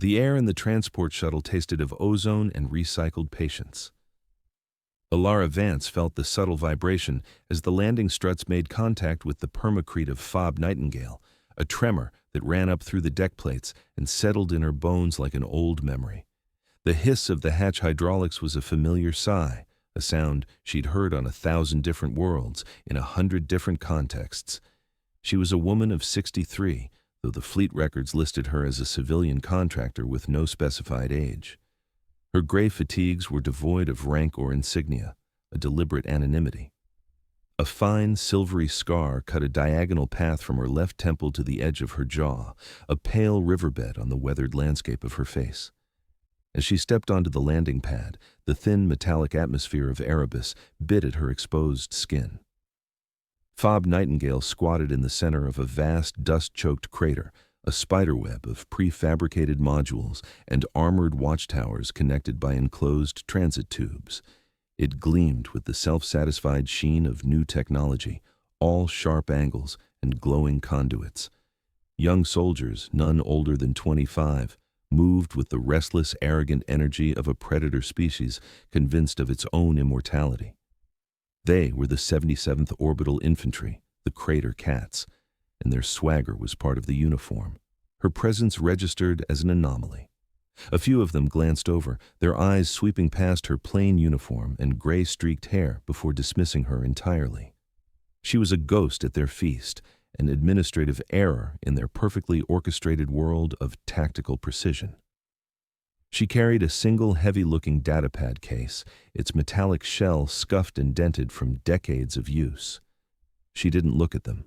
The air in the transport shuttle tasted of ozone and recycled patience. Alara Vance felt the subtle vibration as the landing struts made contact with the permacrete of Fob Nightingale, a tremor that ran up through the deck plates and settled in her bones like an old memory. The hiss of the hatch hydraulics was a familiar sigh, a sound she'd heard on 1,000 different worlds in 100 different contexts. She was a woman of 63, though the fleet records listed her as a civilian contractor with no specified age. Her gray fatigues were devoid of rank or insignia, a deliberate anonymity. A fine, silvery scar cut a diagonal path from her left temple to the edge of her jaw, a pale riverbed on the weathered landscape of her face. As she stepped onto the landing pad, the thin metallic atmosphere of Erebus bit at her exposed skin. Fob Nightingale squatted in the center of a vast, dust-choked crater, a spiderweb of prefabricated modules and armored watchtowers connected by enclosed transit tubes. It gleamed with the self-satisfied sheen of new technology, all sharp angles and glowing conduits. Young soldiers, none older than 25, moved with the restless, arrogant energy of a predator species convinced of its own immortality. They were the 77th Orbital Infantry, the Crater Cats, and their swagger was part of the uniform. Her presence registered as an anomaly. A few of them glanced over, their eyes sweeping past her plain uniform and gray-streaked hair before dismissing her entirely. She was a ghost at their feast, an administrative error in their perfectly orchestrated world of tactical precision. She carried a single heavy-looking datapad case, its metallic shell scuffed and dented from decades of use. She didn't look at them.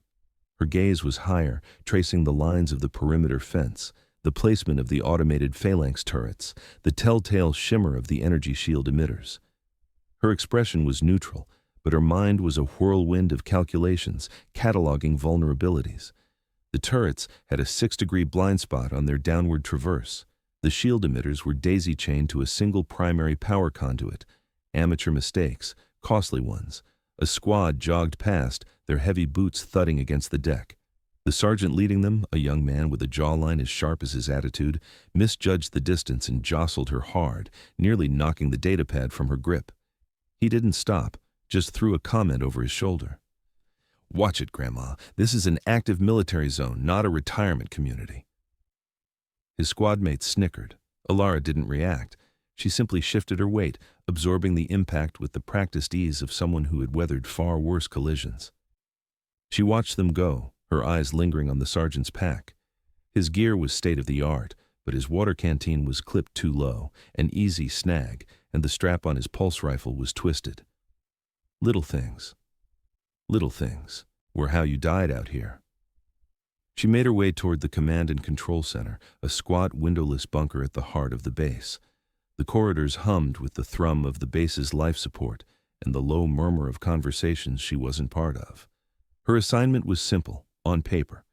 Her gaze was higher, tracing the lines of the perimeter fence, the placement of the automated phalanx turrets, the telltale shimmer of the energy shield emitters. Her expression was neutral, but her mind was a whirlwind of calculations, cataloging vulnerabilities. The turrets had a 6-degree blind spot on their downward traverse. The shield emitters were daisy-chained to a single primary power conduit. Amateur mistakes, costly ones. A squad jogged past, their heavy boots thudding against the deck. The sergeant leading them, a young man with a jawline as sharp as his attitude, misjudged the distance and jostled her hard, nearly knocking the datapad from her grip. He didn't stop, just threw a comment over his shoulder. "Watch it, Grandma. This is an active military zone, not a retirement community." His squadmates snickered. Alara didn't react. She simply shifted her weight, absorbing the impact with the practiced ease of someone who had weathered far worse collisions. She watched them go, her eyes lingering on the sergeant's pack. His gear was state-of-the-art, but his water canteen was clipped too low, an easy snag, and the strap on his pulse rifle was twisted. Little things were how you died out here. She made her way toward the command and control center, a squat, windowless bunker at the heart of the base. The corridors hummed with the thrum of the base's life support and the low murmur of conversations she wasn't part of. Her assignment was simple, on paper.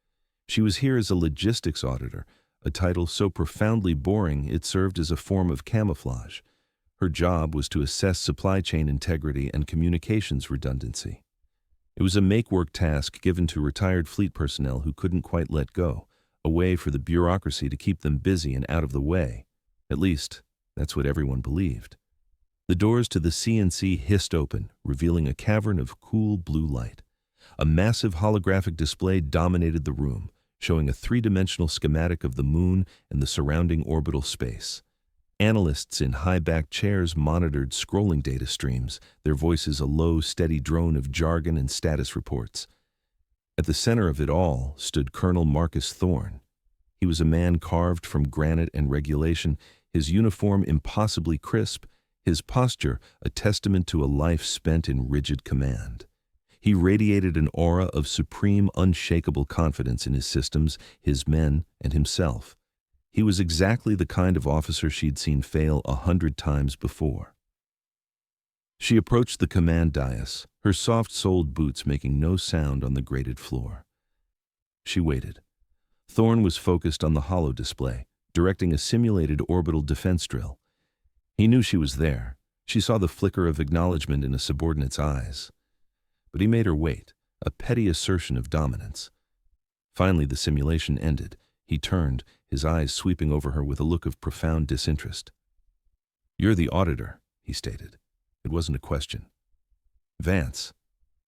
She was here as a logistics auditor, a title so profoundly boring it served as a form of camouflage. Her job was to assess supply chain integrity and communications redundancy. It was a make-work task given to retired fleet personnel who couldn't quite let go, a way for the bureaucracy to keep them busy and out of the way. At least, that's what everyone believed. The doors to the CNC hissed open, revealing a cavern of cool blue light. A massive holographic display dominated the room, showing a three-dimensional schematic of the moon and the surrounding orbital space. Analysts in high-backed chairs monitored scrolling data streams, their voices a low, steady drone of jargon and status reports. At the center of it all stood Colonel Marcus Thorne. He was a man carved from granite and regulation, his uniform impossibly crisp, his posture a testament to a life spent in rigid command. He radiated an aura of supreme, unshakable confidence in his systems, his men, and himself. He was exactly the kind of officer she'd seen fail 100 times before. She approached the command dais, her soft-soled boots making no sound on the grated floor. She waited. Thorne was focused on the holo display, directing a simulated orbital defense drill. He knew she was there. She saw the flicker of acknowledgement in a subordinate's eyes. But he made her wait, a petty assertion of dominance. Finally, the simulation ended. He turned, his eyes sweeping over her with a look of profound disinterest. "You're the auditor," he stated. It wasn't a question. "Vance."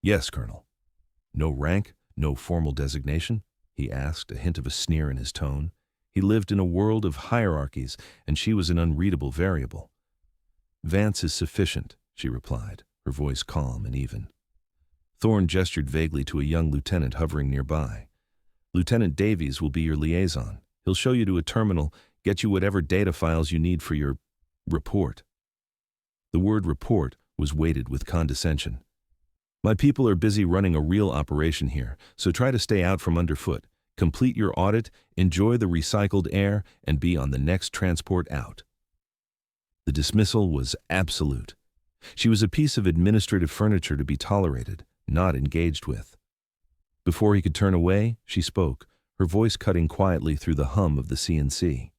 "Yes, Colonel." "No rank, no formal designation?" he asked, a hint of a sneer in his tone. He lived in a world of hierarchies, and she was an unreadable variable. "Vance is sufficient," she replied, her voice calm and even. Thorne gestured vaguely to a young lieutenant hovering nearby. "Lieutenant Davies will be your liaison. He'll show you to a terminal, get you whatever data files you need for your report." The word report was weighted with condescension. "My people are busy running a real operation here, so try to stay out from underfoot. Complete your audit, enjoy the recycled air, and be on the next transport out." The dismissal was absolute. She was a piece of administrative furniture to be tolerated, not engaged with. Before he could turn away, she spoke, her voice cutting quietly through the hum of the CNC.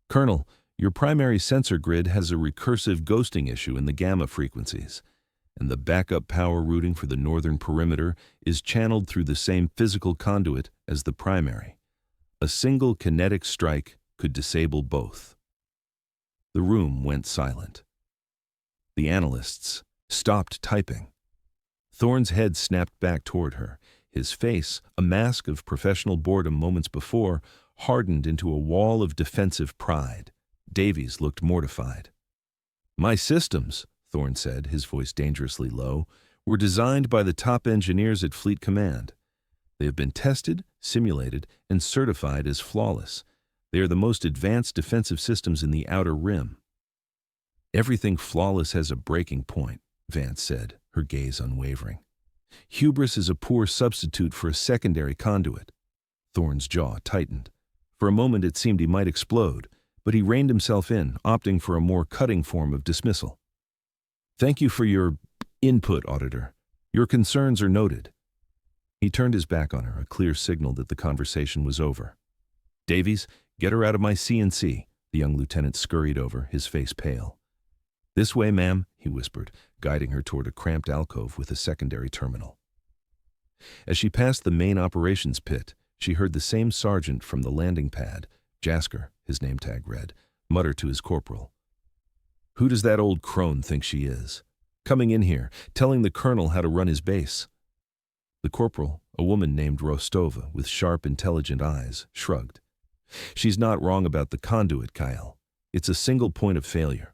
"Colonel, your primary sensor grid has a recursive ghosting issue in the gamma frequencies, and the backup power routing for the northern perimeter is channeled through the same physical conduit as the primary. A single kinetic strike could disable both." The room went silent. The analysts stopped typing. Thorne's head snapped back toward her. His face, a mask of professional boredom moments before, hardened into a wall of defensive pride. Davies looked mortified. "My systems," Thorne said, his voice dangerously low, "were designed by the top engineers at Fleet Command. They have been tested, simulated, and certified as flawless. They are the most advanced defensive systems in the Outer Rim." "Everything flawless has a breaking point," Vance said, her gaze unwavering. "Hubris is a poor substitute for a secondary conduit." Thorne's jaw tightened. For a moment it seemed he might explode, but he reined himself in, opting for a more cutting form of dismissal. "Thank you for your input, Auditor. Your concerns are noted." He turned his back on her, a clear signal that the conversation was over. "Davies, get her out of my CNC." The young lieutenant scurried over, his face pale. "This way, ma'am," he whispered, guiding her toward a cramped alcove with a secondary terminal. As she passed the main operations pit, she heard the same sergeant from the landing pad, Jasker, his name tag read, mutter to his corporal. "Who does that old crone think she is? Coming in here, telling the colonel how to run his base." The corporal, a woman named Rostova with sharp, intelligent eyes, shrugged. "She's not wrong about the conduit, Kyle. It's a single point of failure."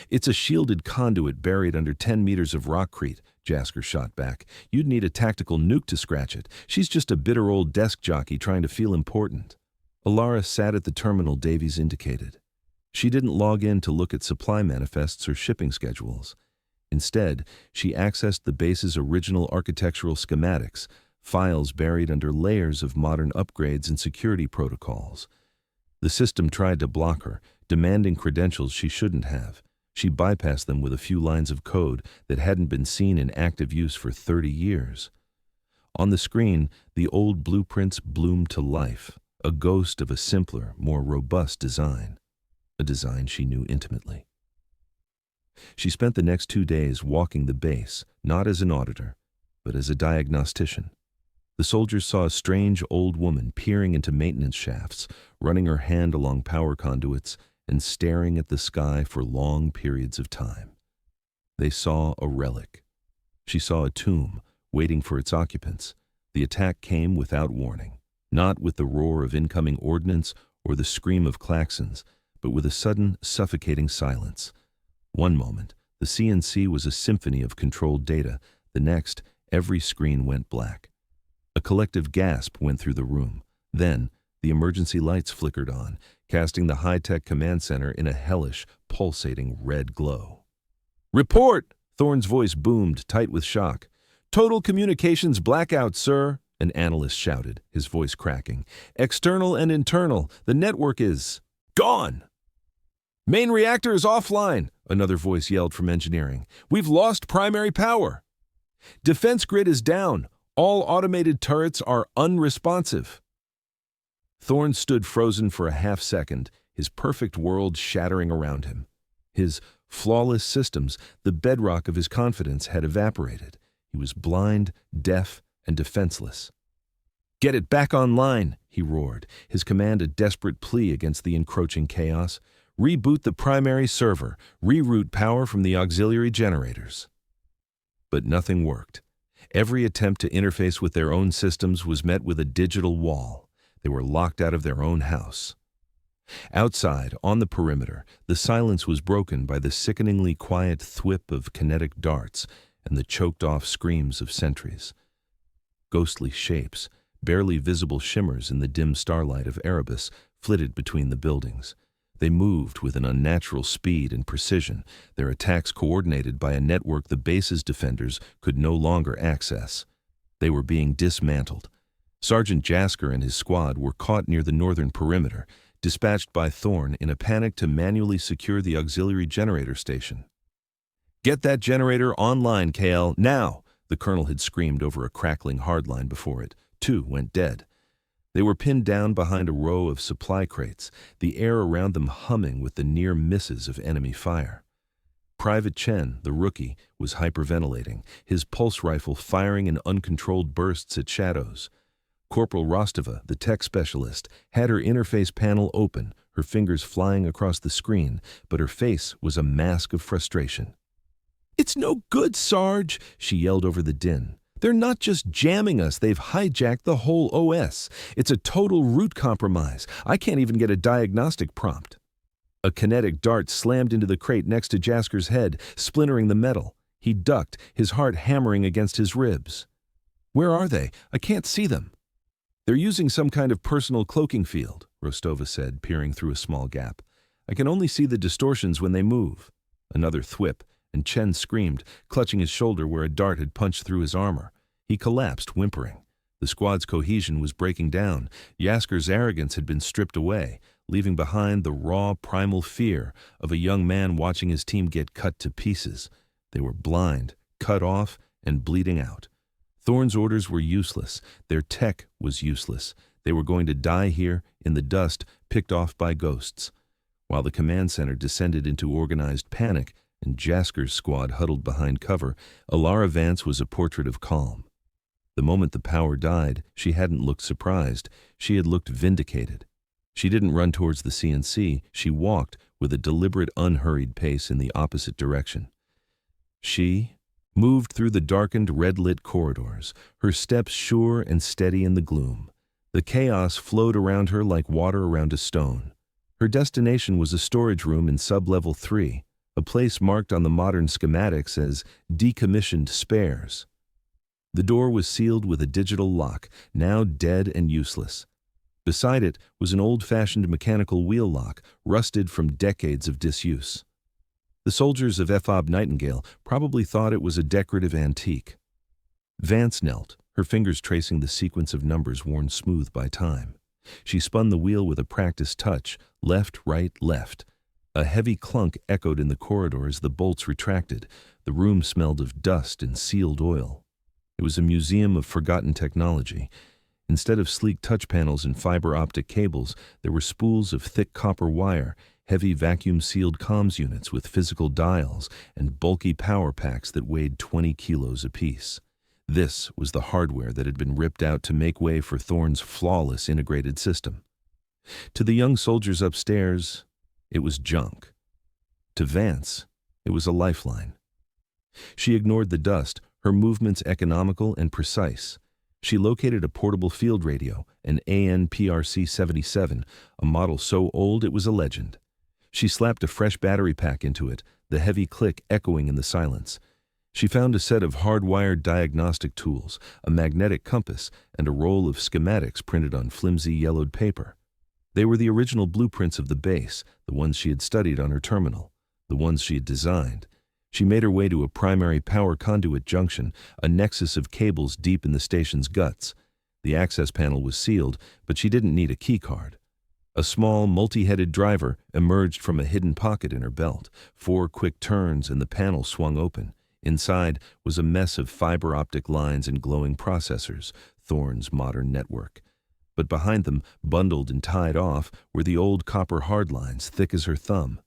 "It's a shielded conduit buried under 10 meters of rockcrete," Jasker shot back. "You'd need a tactical nuke to scratch it. She's just a bitter old desk jockey trying to feel important." Alara sat at the terminal Davies indicated. She didn't log in to look at supply manifests or shipping schedules. Instead, she accessed the base's original architectural schematics, files buried under layers of modern upgrades and security protocols. The system tried to block her, demanding credentials she shouldn't have. She bypassed them with a few lines of code that hadn't been seen in active use for 30 years. On the screen, the old blueprints bloomed to life, a ghost of a simpler, more robust design, a design she knew intimately. She spent the next 2 days walking the base, not as an auditor, but as a diagnostician. The soldiers saw a strange old woman peering into maintenance shafts, running her hand along power conduits, and staring at the sky for long periods of time. They saw a relic. She saw a tomb, waiting for its occupants. The attack came without warning, not with the roar of incoming ordnance or the scream of klaxons, but with a sudden, suffocating silence. One moment, the CNC was a symphony of controlled data. The next, every screen went black. A collective gasp went through the room. Then, the emergency lights flickered on, casting the high-tech command center in a hellish, pulsating red glow. "Report!" Thorne's voice boomed, tight with shock. "Total communications blackout, sir," an analyst shouted, his voice cracking. "External and internal. The network is gone." "Main reactor is offline," another voice yelled from engineering. "We've lost primary power." "Defense grid is down. All automated turrets are unresponsive." Thorne stood frozen for a half-second, his perfect world shattering around him. His flawless systems, the bedrock of his confidence, had evaporated. He was blind, deaf, and defenseless. "Get it back online," he roared, his command a desperate plea against the encroaching chaos. "Reboot the primary server, reroute power from the auxiliary generators." But nothing worked. Every attempt to interface with their own systems was met with a digital wall. They were locked out of their own house. Outside, on the perimeter, the silence was broken by the sickeningly quiet thwip of kinetic darts and the choked-off screams of sentries. Ghostly shapes, barely visible shimmers in the dim starlight of Erebus, flitted between the buildings. They moved with an unnatural speed and precision, their attacks coordinated by a network the base's defenders could no longer access. They were being dismantled. Sergeant Jasker and his squad were caught near the northern perimeter, dispatched by Thorn in a panic to manually secure the auxiliary generator station. "Get that generator online, KL, now!" the colonel had screamed over a crackling hardline before it. 2 went dead. They were pinned down behind a row of supply crates, the air around them humming with the near misses of enemy fire. Private Chen, the rookie, was hyperventilating, his pulse rifle firing in uncontrolled bursts at shadows. Corporal Rostova, the tech specialist, had her interface panel open, her fingers flying across the screen, but her face was a mask of frustration. "It's no good, Sarge," she yelled over the din. "They're not just jamming us, they've hijacked the whole OS. It's a total root compromise. I can't even get a diagnostic prompt." A kinetic dart slammed into the crate next to Jasker's head, splintering the metal. He ducked, his heart hammering against his ribs. "Where are they? I can't see them." "They're using some kind of personal cloaking field," Rostova said, peering through a small gap. "I can only see the distortions when they move." Another thwip, and Chen screamed, clutching his shoulder where a dart had punched through his armor. He collapsed, whimpering. The squad's cohesion was breaking down. Jasker's arrogance had been stripped away, leaving behind the raw, primal fear of a young man watching his team get cut to pieces. They were blind, cut off, and bleeding out. Thorn's orders were useless. Their tech was useless. They were going to die here, in the dust, picked off by ghosts. While the command center descended into organized panic, and Jasker's squad huddled behind cover, Alara Vance was a portrait of calm. The moment the power died, she hadn't looked surprised. She had looked vindicated. She didn't run towards the CNC. She walked with a deliberate, unhurried pace in the opposite direction. She moved through the darkened, red-lit corridors, her steps sure and steady in the gloom. The chaos flowed around her like water around a stone. Her destination was a storage room in sub-level 3, a place marked on the modern schematics as decommissioned spares. The door was sealed with a digital lock, now dead and useless. Beside it was an old-fashioned mechanical wheel lock, rusted from decades of disuse. The soldiers of Fob Nightingale probably thought it was a decorative antique. Vance knelt, her fingers tracing the sequence of numbers worn smooth by time. She spun the wheel with a practiced touch, left, right, left. A heavy clunk echoed in the corridor as the bolts retracted. The room smelled of dust and sealed oil. It was a museum of forgotten technology. Instead of sleek touch panels and fiber optic cables, there were spools of thick copper wire, heavy vacuum-sealed comms units with physical dials, and bulky power packs that weighed 20 kilos apiece. This was the hardware that had been ripped out to make way for Thorn's flawless integrated system. To the young soldiers upstairs, it was junk. To Vance, it was a lifeline. She ignored the dust, her movements economical and precise. She located a portable field radio, an ANPRC-77, a model so old it was a legend. She slapped a fresh battery pack into it, the heavy click echoing in the silence. She found a set of hardwired diagnostic tools, a magnetic compass, and a roll of schematics printed on flimsy yellowed paper. They were the original blueprints of the base, the ones she had studied on her terminal, the ones she had designed. She made her way to a primary power conduit junction, a nexus of cables deep in the station's guts. The access panel was sealed, but she didn't need a keycard. A small, multi-headed driver emerged from a hidden pocket in her belt. 4 quick turns and the panel swung open. Inside was a mess of fiber optic lines and glowing processors, Thorn's modern network. But behind them, bundled and tied off, were the old copper hardlines, thick as her thumb.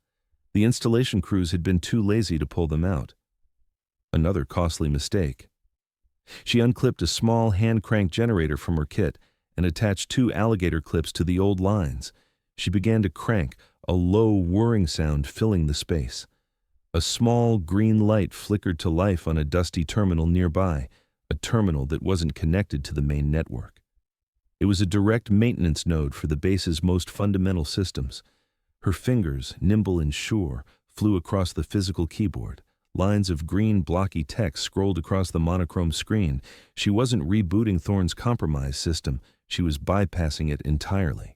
The installation crews had been too lazy to pull them out. Another costly mistake. She unclipped a small hand-cranked generator from her kit and attached 2 alligator clips to the old lines. She began to crank, a low whirring sound filling the space. A small green light flickered to life on a dusty terminal nearby, a terminal that wasn't connected to the main network. It was a direct maintenance node for the base's most fundamental systems. Her fingers, nimble and sure, flew across the physical keyboard. Lines of green blocky text scrolled across the monochrome screen. She wasn't rebooting Thorne's compromise system, she was bypassing it entirely.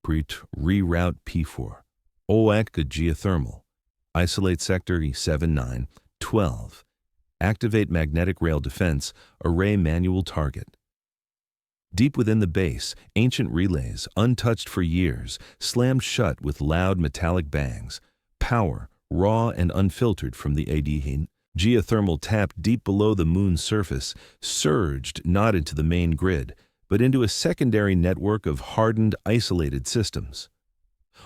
Reroute P4. OAK geothermal. Isolate sector E7912. Activate magnetic rail defense. Array manual target. Deep within the base, ancient relays, untouched for years, slammed shut with loud metallic bangs. Power, raw and unfiltered from the AD geothermal tap deep below the moon's surface, surged not into the main grid, but into a secondary network of hardened, isolated systems.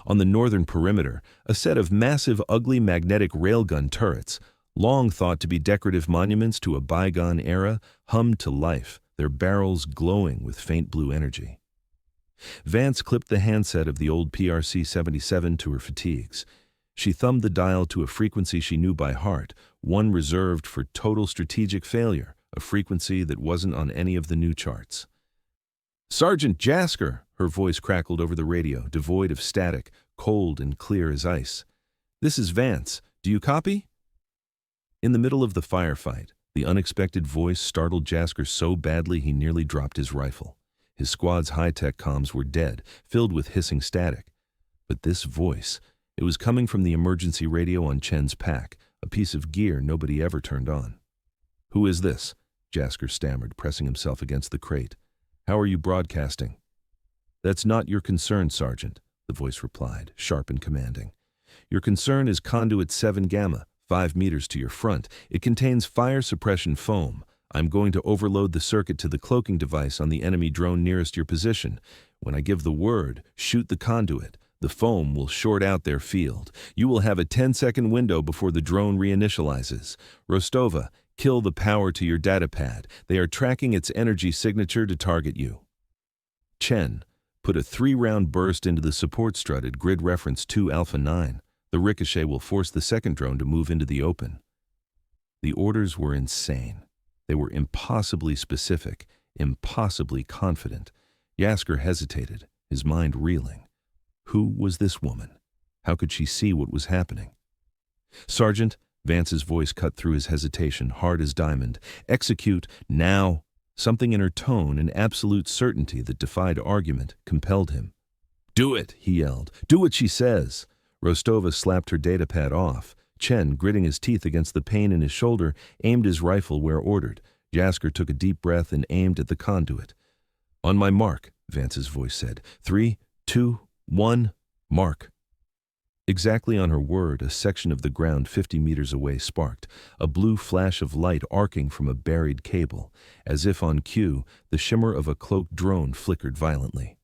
On the northern perimeter, a set of massive, ugly magnetic railgun turrets, long thought to be decorative monuments to a bygone era, hummed to life, their barrels glowing with faint blue energy. Vance clipped the handset of the old PRC-77 to her fatigues. She thumbed the dial to a frequency she knew by heart, one reserved for total strategic failure, a frequency that wasn't on any of the new charts. "Sergeant Jasker," her voice crackled over the radio, devoid of static, cold and clear as ice. "This is Vance. Do you copy?" In the middle of the firefight, the unexpected voice startled Jasker so badly he nearly dropped his rifle. His squad's high-tech comms were dead, filled with hissing static. But this voice, it was coming from the emergency radio on Chen's pack, a piece of gear nobody ever turned on. "Who is this?" Jasker stammered, pressing himself against the crate. "How are you broadcasting?" "That's not your concern, Sergeant," the voice replied, sharp and commanding. "Your concern is Conduit 7 Gamma, 5 meters to your front. It contains fire suppression foam. I'm going to overload the circuit to the cloaking device on the enemy drone nearest your position. When I give the word, shoot the conduit. The foam will short out their field. You will have a 10-second window before the drone reinitializes. Rostova, kill the power to your datapad. They are tracking its energy signature to target you. Chen, put a 3-round burst into the support strut at grid reference 2 Alpha 9. The ricochet will force the second drone to move into the open." The orders were insane. They were impossibly specific, impossibly confident. Jasker hesitated, his mind reeling. Who was this woman? How could she see what was happening? "Sergeant," Vance's voice cut through his hesitation, hard as diamond. "Execute, now." Something in her tone, an absolute certainty that defied argument, compelled him. "Do it," he yelled. "Do what she says." Rostova slapped her datapad off. Chen, gritting his teeth against the pain in his shoulder, aimed his rifle where ordered. Jasker took a deep breath and aimed at the conduit. "On my mark," Vance's voice said. 3, 2, 1, mark. Exactly on her word, a section of the ground 50 meters away sparked, a blue flash of light arcing from a buried cable. As if on cue, the shimmer of a cloaked drone flickered violently.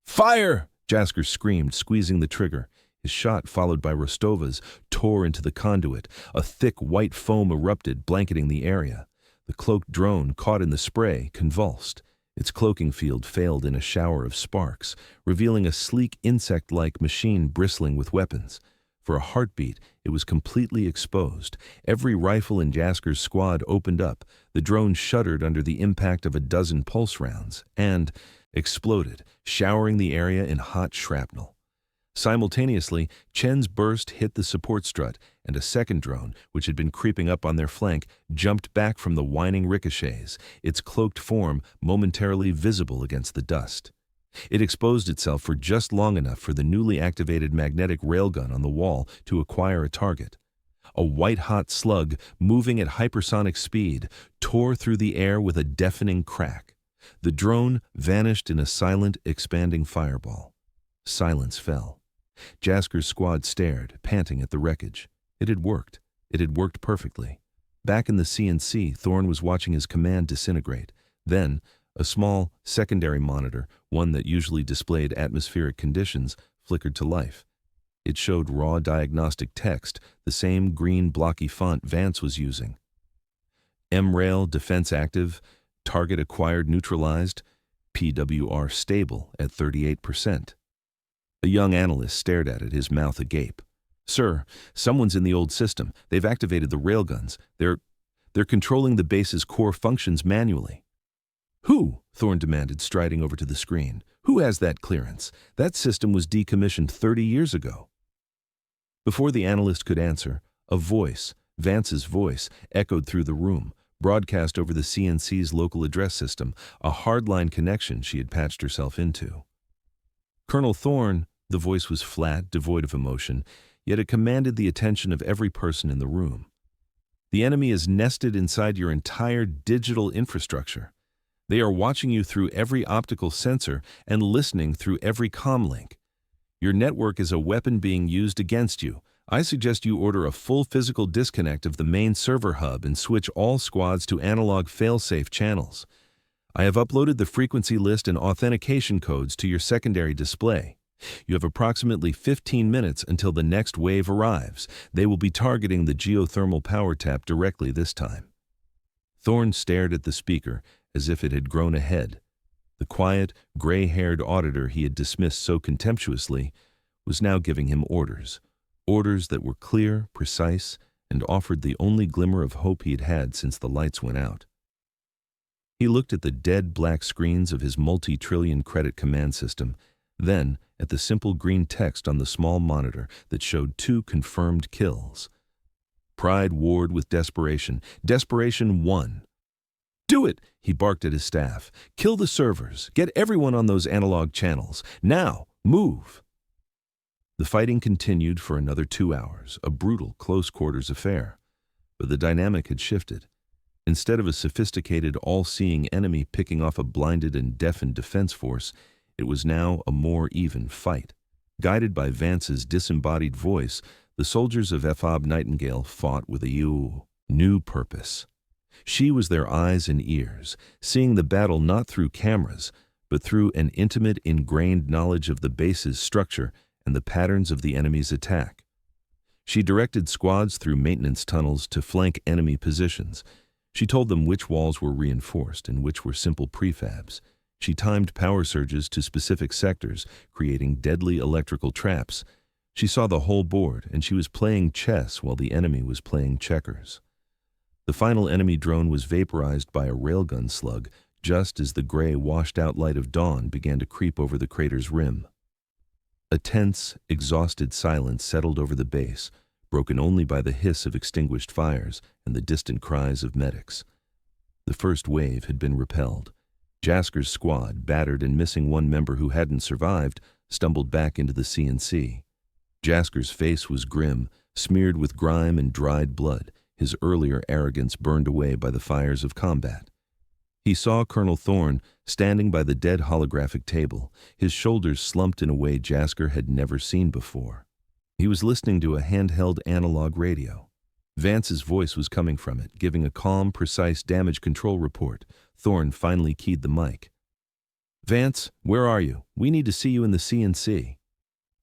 "Fire!" Jasker screamed, squeezing the trigger. His shot, followed by Rostova's, tore into the conduit. A thick white foam erupted, blanketing the area. The cloaked drone, caught in the spray, convulsed. Its cloaking field failed in a shower of sparks, revealing a sleek insect-like machine bristling with weapons. For a heartbeat, it was completely exposed. Every rifle in Jasker's squad opened up. The drone shuddered under the impact of a dozen pulse rounds and exploded, showering the area in hot shrapnel. Simultaneously, Chen's burst hit the support strut, and a second drone, which had been creeping up on their flank, jumped back from the whining ricochets, its cloaked form momentarily visible against the dust. It exposed itself for just long enough for the newly activated magnetic railgun on the wall to acquire a target. A white-hot slug, moving at hypersonic speed, tore through the air with a deafening crack. The drone vanished in a silent, expanding fireball. Silence fell. Jasker's squad stared, panting at the wreckage. It had worked. It had worked perfectly. Back in the CNC, Thorne was watching his command disintegrate. Then, a small, secondary monitor, one that usually displayed atmospheric conditions, flickered to life. It showed raw diagnostic text, the same green blocky font Vance was using. MRail defense active, target acquired neutralized. PWR stable at 38%. A young analyst stared at it, his mouth agape. "Sir, someone's in the old system. They've activated the railguns. They're controlling the base's core functions manually." "Who?" Thorne demanded, striding over to the screen. "Who has that clearance? That system was decommissioned 30 years ago." Before the analyst could answer, a voice, Vance's voice, echoed through the room, broadcast over the CNC's local address system, a hardline connection she had patched herself into. "Colonel Thorne," the voice was flat, devoid of emotion, yet it commanded the attention of every person in the room. "The enemy is nested inside your entire digital infrastructure. They are watching you through every optical sensor and listening through every comm link. Your network is a weapon being used against you. I suggest you order a full physical disconnect of the main server hub and switch all squads to analog failsafe channels. I have uploaded the frequency list and authentication codes to your secondary display. You have approximately 15 minutes until the next wave arrives. They will be targeting the geothermal power tap directly this time." Thorne stared at the speaker as if it had grown a head. The quiet, gray-haired auditor he had dismissed so contemptuously was now giving him orders. Orders that were clear, precise, and offered the only glimmer of hope he had had since the lights went out. He looked at the dead black screens of his multi-trillion credit command system, then at the simple green text on the small monitor that showed 2 confirmed kills. Pride warred with desperation. Desperation won. "Do it!" he barked at his staff. "Kill the servers. Get everyone on those analog channels. Now, move!" The fighting continued for another 2 hours, a brutal, close-quarters affair. But the dynamic had shifted. Instead of a sophisticated, all-seeing enemy picking off a blinded and deafened defense force, it was now a more even fight. Guided by Vance's disembodied voice, the soldiers of Fob Nightingale fought with a new purpose. She was their eyes and ears, seeing the battle not through cameras, but through an intimate, ingrained knowledge of the base's structure and the patterns of the enemy's attack. She directed squads through maintenance tunnels to flank enemy positions. She told them which walls were reinforced and which were simple prefabs. She timed power surges to specific sectors, creating deadly electrical traps. She saw the whole board, and she was playing chess while the enemy was playing checkers. The final enemy drone was vaporized by a railgun slug, just as the gray, washed-out light of dawn began to creep over the crater's rim. A tense, exhausted silence settled over the base, broken only by the hiss of extinguished fires and the distant cries of medics. The first wave had been repelled. Jasker's squad, battered and missing one member who hadn't survived, stumbled back into the CNC. Jasker's face was grim, smeared with grime and dried blood, his earlier arrogance burned away by the fires of combat. He saw Colonel Thorne standing by the dead holographic table, his shoulders slumped in a way Jasker had never seen before. He was listening to a handheld analog radio. Vance's voice was coming from it, giving a calm, precise damage control report. Thorne finally keyed the mic. "Vance, where are you? We need to see you in the CNC."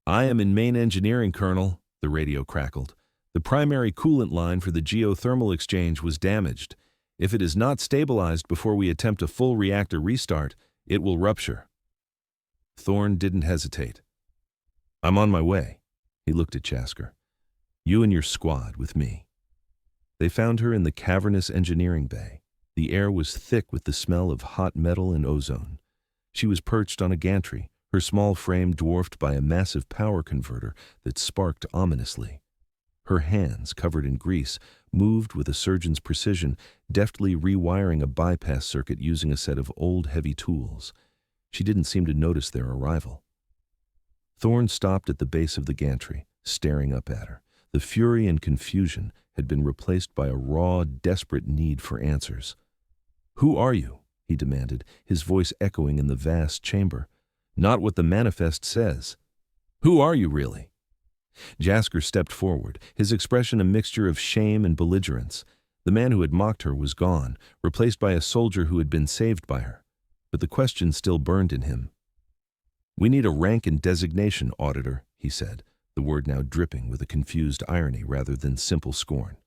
"I am in main engineering, Colonel," the radio crackled. "The primary coolant line for the geothermal exchange was damaged. If it is not stabilized before we attempt a full reactor restart, it will rupture." Thorne didn't hesitate. "I'm on my way." He looked at Jasker. "You and your squad with me." They found her in the cavernous engineering bay. The air was thick with the smell of hot metal and ozone. She was perched on a gantry, her small frame dwarfed by a massive power converter that sparked ominously. Her hands, covered in grease, moved with a surgeon's precision, deftly rewiring a bypass circuit using a set of old, heavy tools. She didn't seem to notice their arrival. Thorne stopped at the base of the gantry, staring up at her. The fury and confusion had been replaced by a raw, desperate need for answers. "Who are you?" he demanded, his voice echoing in the vast chamber. "Not what the manifest says. Who are you, really?" Jasker stepped forward, his expression a mixture of shame and belligerence. The man who had mocked her was gone, replaced by a soldier who had been saved by her. But the question still burned in him. "We need a rank and designation, Auditor," he said, the word now dripping with a confused irony rather than simple scorn.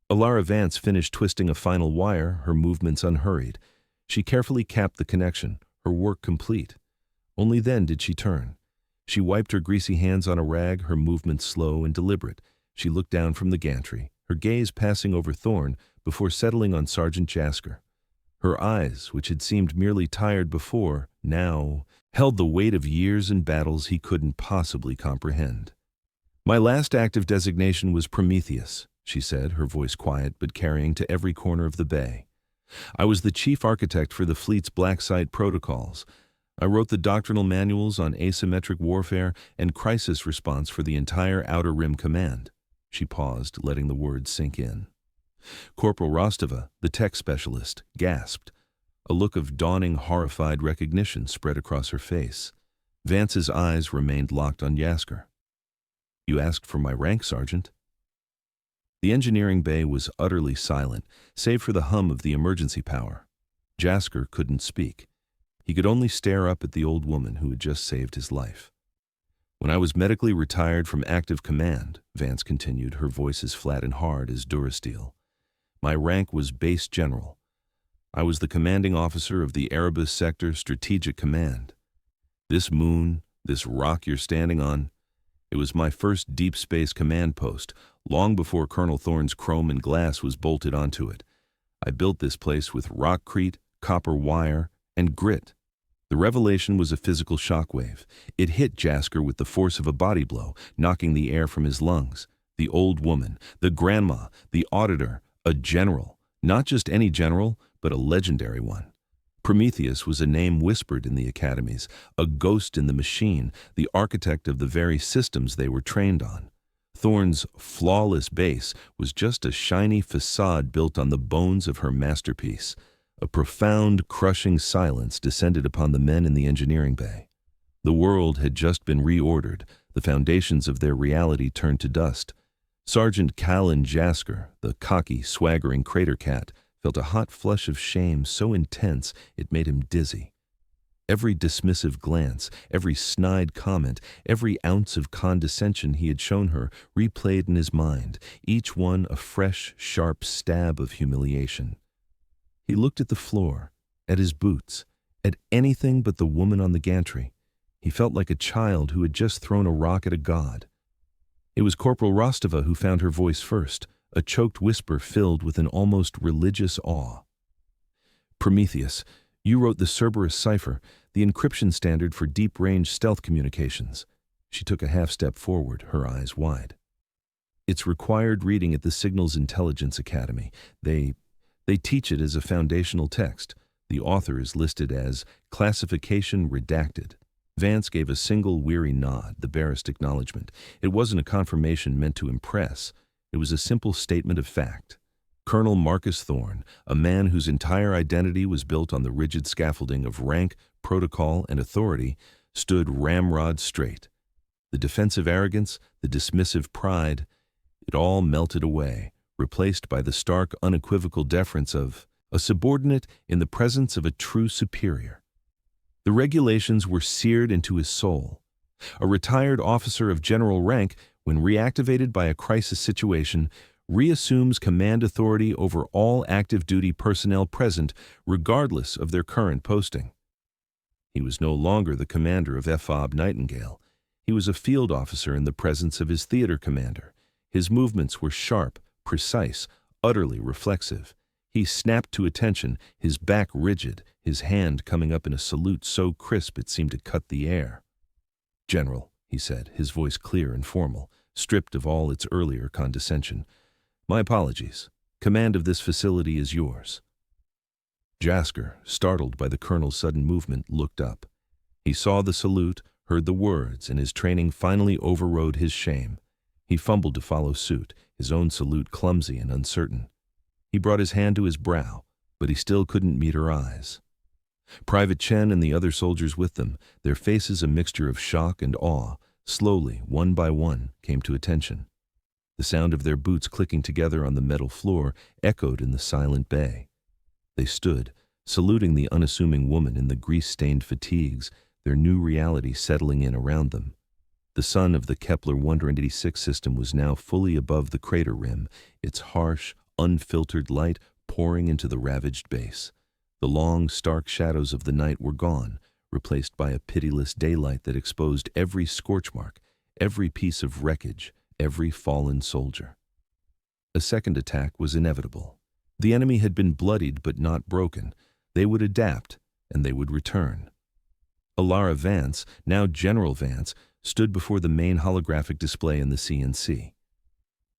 Alara Vance finished twisting a final wire, her movements unhurried. She carefully capped the connection, her work complete. Only then did she turn. She wiped her greasy hands on a rag, her movements slow and deliberate. She looked down from the gantry, her gaze passing over Thorne before settling on Sergeant Jasker. Her eyes, which had seemed merely tired before, now held the weight of years and battles he couldn't possibly comprehend. "My last active designation was Prometheus," she said, her voice quiet but carrying to every corner of the bay. "I was the chief architect for the fleet's black site protocols. I wrote the doctrinal manuals on asymmetric warfare and crisis response for the entire Outer Rim Command." She paused, letting the words sink in. Corporal Rostova, the tech specialist, gasped. A look of dawning, horrified recognition spread across her face. Vance's eyes remained locked on Jasker. "You asked for my rank, Sergeant?" The engineering bay was utterly silent, save for the hum of the emergency power. Jasker couldn't speak. He could only stare up at the old woman who had just saved his life. "When I was medically retired from active command," Vance continued, her voice as flat and hard as Durasteel, "my rank was base general. I was the commanding officer of the Erebus Sector Strategic Command. This moon, this rock you're standing on, it was my first deep space command post, long before Colonel Thorne's chrome and glass was bolted onto it. I built this place with rockcrete, copper wire, and grit. The revelation was a physical shockwave. It hit Jasker with the force of a body blow, knocking the air from his lungs. The old woman, the grandma, the auditor, a general. Not just any general, but a legendary one. Prometheus was a name whispered in the academies, a ghost in the machine, the architect of the very systems they were trained on. Thorne's flawless base was just a shiny facade built on the bones of her masterpiece. A profound, crushing silence descended upon the men in the engineering bay. The world had just been reordered, the foundations of their reality turned to dust. Sergeant Callan Jasker, the cocky, swaggering crater cat, felt a hot flush of shame so intense it made him dizzy. Every dismissive glance, every snide comment, every ounce of condescension he had shown her replayed in his mind, each one a fresh, sharp stab of humiliation. He looked at the floor, at his boots, at anything but the woman on the gantry. He felt like a child who had just thrown a rock at a god. It was Corporal Rostova who found her voice first, a choked whisper filled with an almost religious awe. "Prometheus, you wrote the Cerberus cipher, the encryption standard for deep-range stealth communications." She took a half-step forward, her eyes wide. "It's required reading at the Signals Intelligence Academy. They teach it as a foundational text. The author is listed as classification redacted." Vance gave a single weary nod, the barest acknowledgement. It wasn't a confirmation meant to impress. It was a simple statement of fact. Colonel Marcus Thorne, a man whose entire identity was built on the rigid scaffolding of rank, protocol, and authority, stood ramrod straight. The defensive arrogance, the dismissive pride, it all melted away, replaced by the stark, unequivocal deference of a subordinate in the presence of a true superior. The regulations were seared into his soul. A retired officer of general rank, when reactivated by a crisis situation, reassumes command authority over all active duty personnel present, regardless of their current posting. He was no longer the commander of Fob Nightingale. He was a field officer in the presence of his theater commander. His movements were sharp, precise, utterly reflexive. He snapped to attention, his back rigid, his hand coming up in a salute so crisp it seemed to cut the air. "General," he said, his voice clear and formal, stripped of all its earlier condescension, "my apologies. Command of this facility is yours." Jasker, startled by the colonel's sudden movement, looked up. He saw the salute, heard the words, and his training finally overrode his shame. He fumbled to follow suit, his own salute clumsy and uncertain. He brought his hand to his brow, but he still couldn't meet her eyes. Private Chen and the other soldiers with them, their faces a mixture of shock and awe, slowly, one by one, came to attention. The sound of their boots clicking together on the metal floor echoed in the silent bay. They stood, saluting the unassuming woman in the grease-stained fatigues, their new reality settling in around them. The sun of the Kepler 186 system was now fully above the crater rim, its harsh, unfiltered light pouring into the ravaged base. The long, stark shadows of the night were gone, replaced by a pitiless daylight that exposed every scorch mark, every piece of wreckage, every fallen soldier. A second attack was inevitable. The enemy had been bloodied but not broken. They would adapt, and they would return. Alara Vance, now General Vance, stood before the main holographic display in the CNC.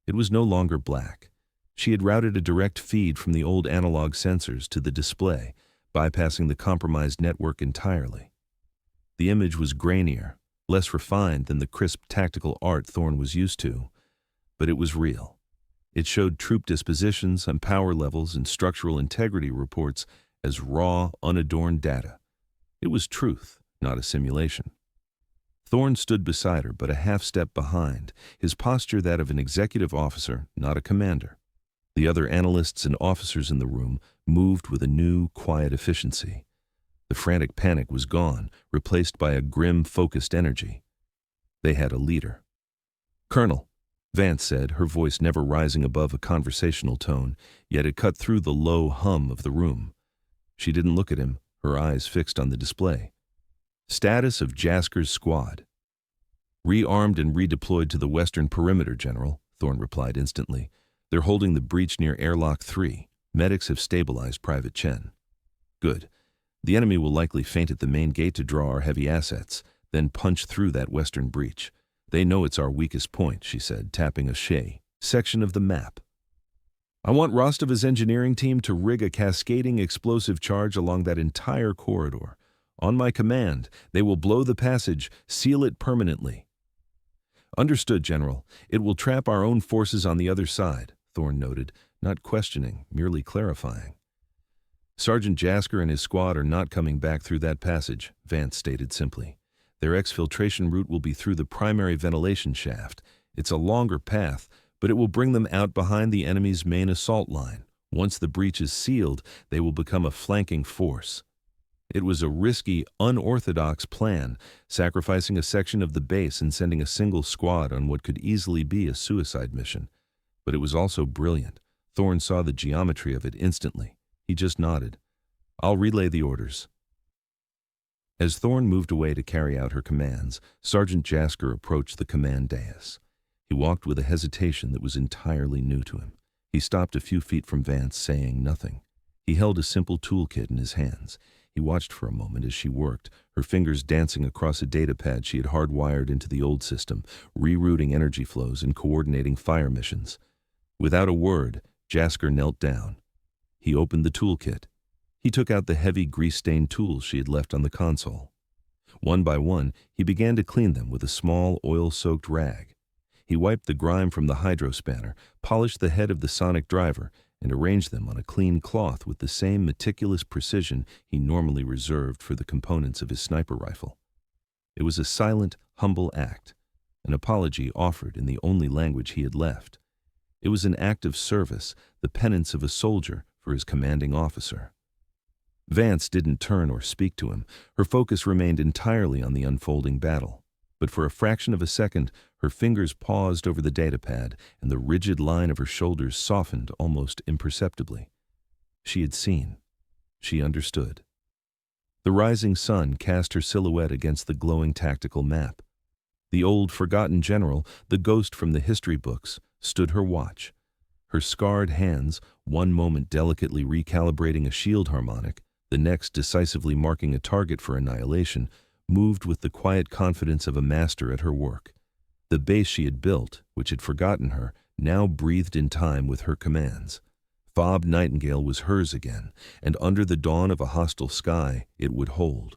It was no longer black. She had routed a direct feed from the old analog sensors to the display, bypassing the compromised network entirely. The image was grainier, less refined than the crisp tactical art Thorne was used to, but it was real. It showed troop dispositions and power levels and structural integrity reports as raw, unadorned data. It was truth, not a simulation. Thorne stood beside her, but a half-step behind, his posture that of an executive officer, not a commander. The other analysts and officers in the room moved with a new, quiet efficiency. The frantic panic was gone, replaced by a grim, focused energy. They had a leader. "Colonel," Vance said, her voice never rising above a conversational tone, yet it cut through the low hum of the room. She didn't look at him, her eyes fixed on the display. "Status of Jasker's squad." "Rearmed and redeployed to the western perimeter, General," Thorne replied instantly. "They're holding the breach near Airlock 3. Medics have stabilized Private Chen." "Good. The enemy will likely feint at the main gate to draw our heavy assets, then punch through that western breach. They know it's our weakest point," she said, tapping a section of the map. "I want Rostova's engineering team to rig a cascading explosive charge along that entire corridor. On my command, they will blow the passage, seal it permanently." "Understood, General. It will trap our own forces on the other side," Thorne noted, not questioning, merely clarifying. "Sergeant Jasker and his squad are not coming back through that passage," Vance stated simply. "Their exfiltration route will be through the primary ventilation shaft. It's a longer path, but it will bring them out behind the enemy's main assault line. Once the breach is sealed, they will become a flanking force." It was a risky, unorthodox plan, sacrificing a section of the base and sending a single squad on what could easily be a suicide mission. But it was also brilliant. Thorne saw the geometry of it instantly. He just nodded. "I'll relay the orders." As Thorne moved away to carry out her commands, Sergeant Jasker approached the command dais. He walked with a hesitation that was entirely new to him. He stopped a few feet from Vance, saying nothing. He held a simple toolkit in his hands. He watched for a moment as she worked, her fingers dancing across a datapad she had hardwired into the old system, rerouting energy flows and coordinating fire missions. Without a word, Jasker knelt down. He opened the toolkit. He took out the heavy grease-stained tools she had left on the console. One by one, he began to clean them with a small, oil-soaked rag. He wiped the grime from the hydrospanner, polished the head of the sonic driver, and arranged them on a clean cloth with the same meticulous precision he normally reserved for the components of his sniper rifle. It was a silent, humble act, an apology offered in the only language he had left. It was an act of service, the penance of a soldier for his commanding officer. Vance didn't turn or speak to him. Her focus remained entirely on the unfolding battle. But for a fraction of a second, her fingers paused over the datapad, and the rigid line of her shoulders softened almost imperceptibly. She had seen. She understood. The rising sun cast her silhouette against the glowing tactical map. The old, forgotten general, the ghost from the history books, stood her watch. Her scarred hands, one moment delicately recalibrating a shield harmonic, the next decisively marking a target for annihilation, moved with the quiet confidence of a master at her work. The base she had built, which had forgotten her, now breathed in time with her commands. Fob Nightingale was hers again, and under the dawn of a hostile sky, it would hold.